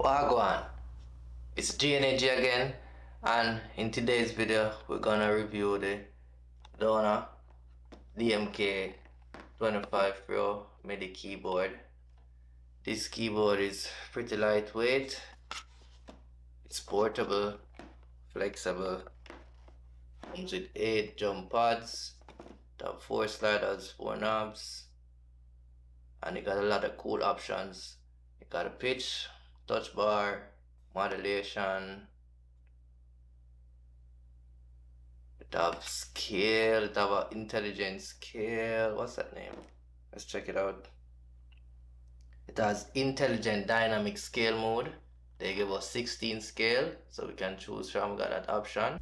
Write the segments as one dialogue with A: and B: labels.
A: Wagwan, it's DNG again, and in today's video we're gonna review the DONNER DMK 25 Pro MIDI keyboard. This keyboard is pretty lightweight, it's portable, flexible, comes with 8 jump pads, top 4 sliders, 4 knobs, and it got a lot of cool options. It got a pitch, touch bar, modulation, it have scale, it have an intelligent scale. What's that name? Let's check it out. It has intelligent dynamic scale mode. They give us 16 scale, so we can choose from. We got that option.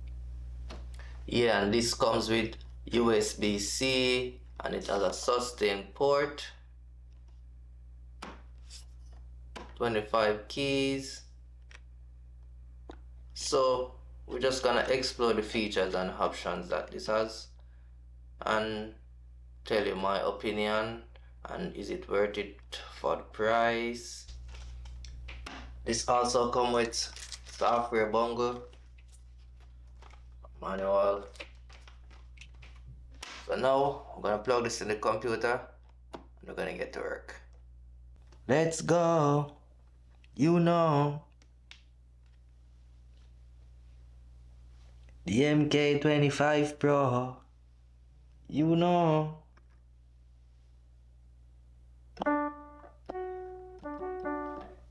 A: Yeah, and this comes with USB-C, and it has a sustain port, 25 keys. So we're just gonna explore the features and options that this has and tell you my opinion and is it worth it for the price. This also comes with software bungle, manual. So now I'm gonna plug this in the computer and we're gonna get to work. Let's go. You know, the MK25 Pro. You know.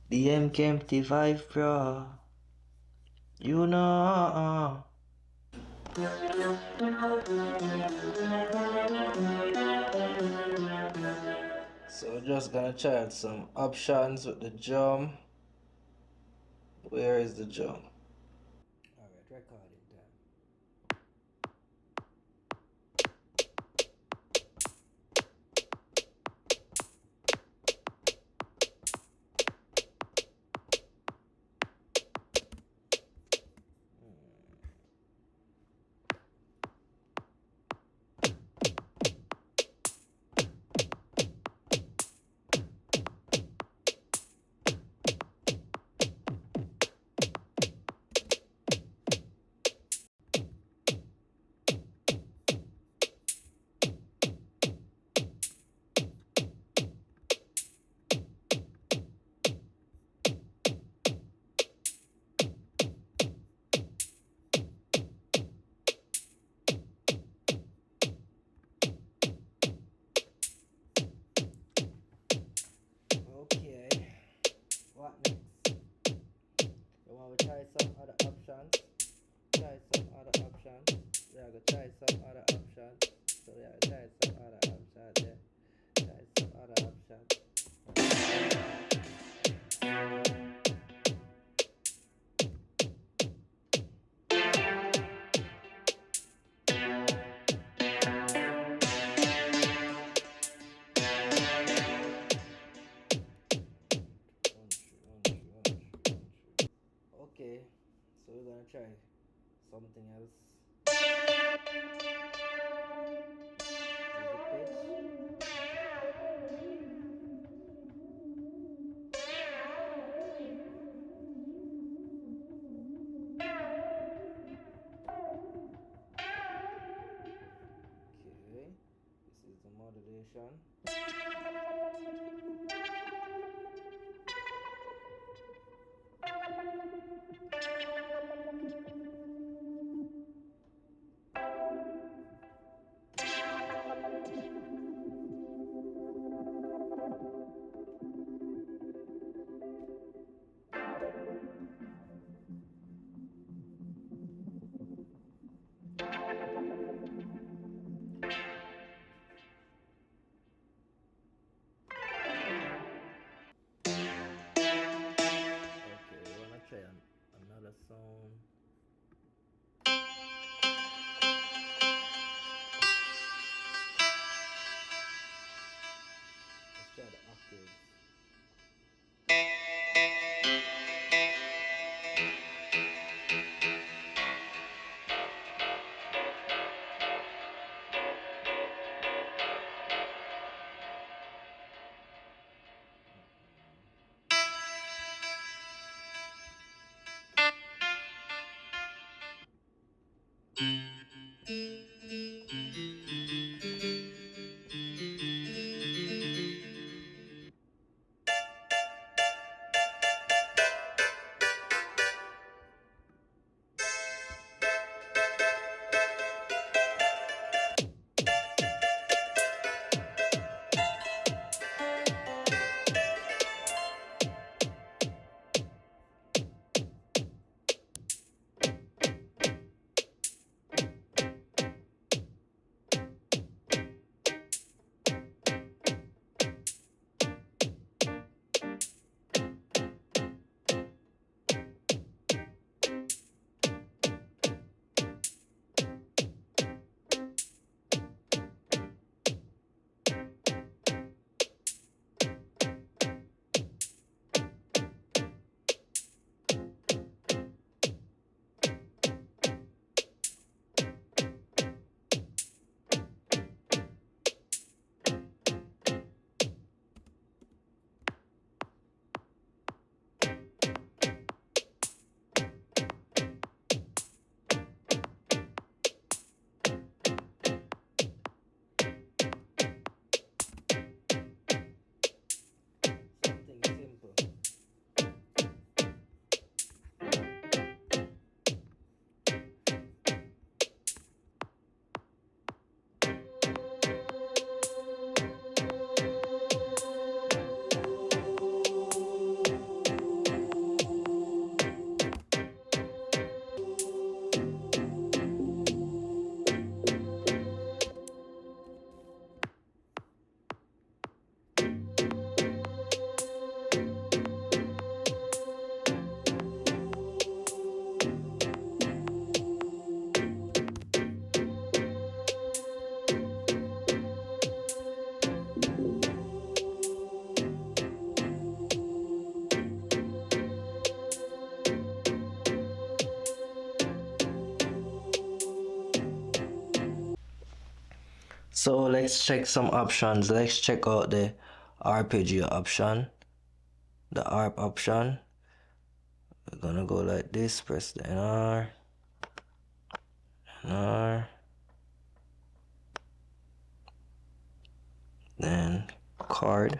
A: The MK25 Pro. You know. So just gonna try out some options with the drum. Where is the drum? Alright, recording time. Okay, what next? You want to try some other options? Try some other options. We are going to try some other options. So we are going to try some other options. Yeah. Try some other options. Okay, so we're gonna try something else. Okay, this is the modulation. Okay, we wanna try another sound. Let's try the octaves. So let's check some options. Let's check out the arpeggio option, the ARP option. We're gonna go like this, press the NR, then chord.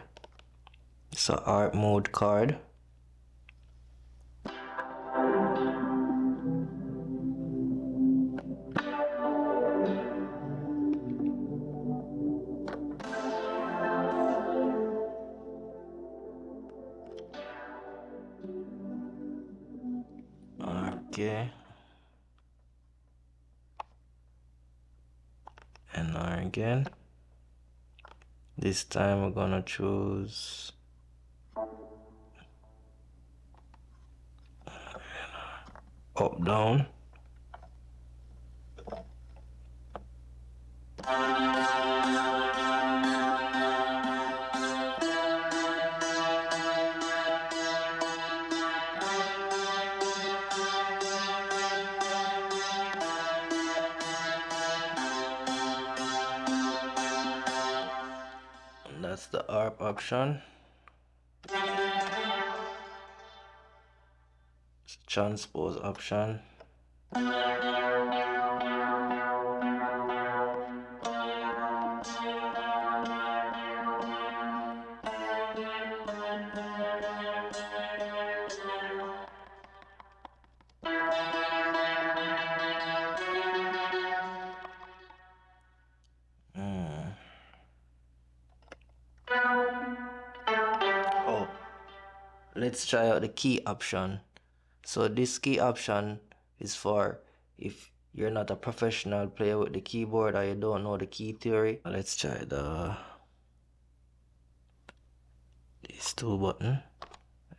A: So ARP mode chord. Okay. NR again. This time we're gonna choose up down. And that's the ARP option. Transpose option. Oh, let's try out the key option. So this key option is for if you're not a professional player with the keyboard or you don't know the key theory. Let's try these two buttons.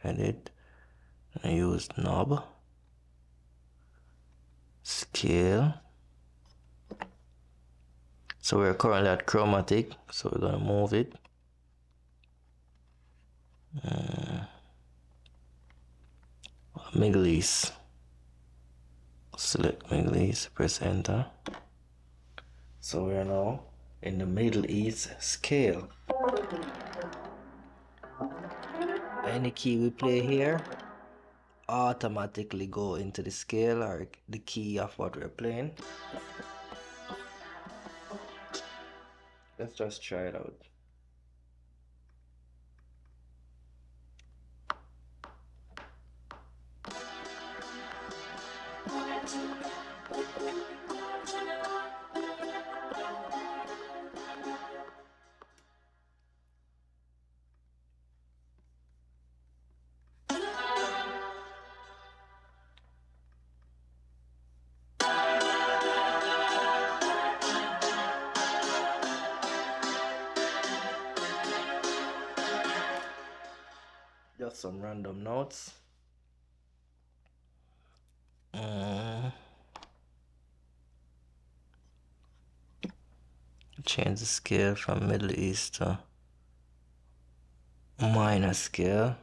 A: Edit. I use knob. Scale. So we're currently at chromatic, so we're gonna move it. Middle East. Select Middle East, press enter. So we are now in the Middle East scale. Any key we play here automatically go into the scale or the key of what we're playing. Let's just try it out. Just some random notes. Change the scale from Middle East to minor scale.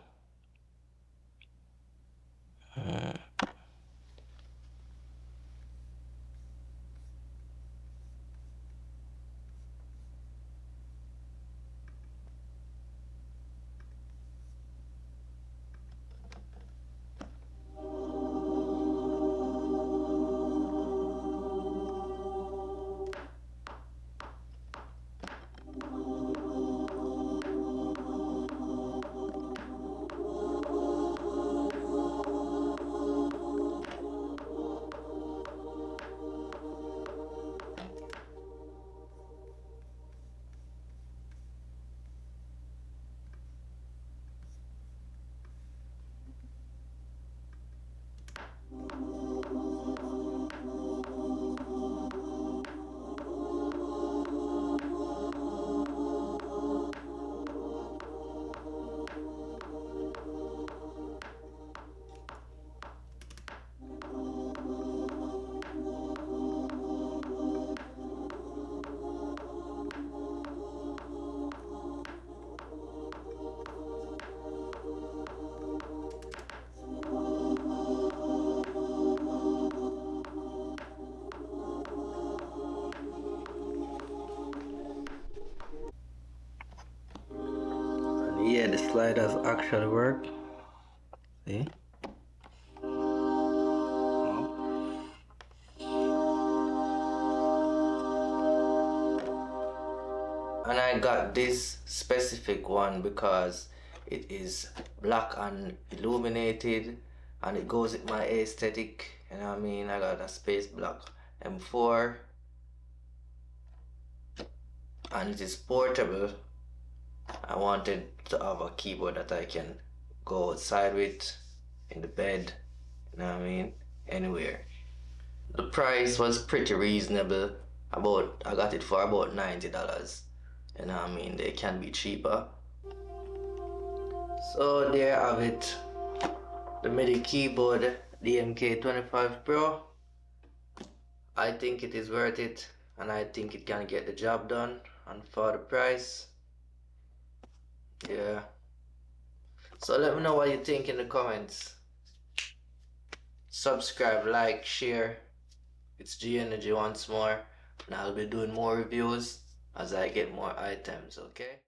A: Yeah, the sliders actually work. See? And I got this specific one because it is black and illuminated and it goes with my aesthetic, you know what I mean? I got a space black M4 and it is portable. I wanted to have a keyboard that I can go outside with, in the bed, you know what I mean, anywhere. The price was pretty reasonable. I got it for about $90. You know what I mean, they can be cheaper. So there I have it, the MIDI keyboard DMK 25 Pro. I think it is worth it and I think it can get the job done, and for the price, yeah. So let me know what you think in the comments. Subscribe, like, share. It's G Energy once more, and I'll be doing more reviews as I get more items, okay?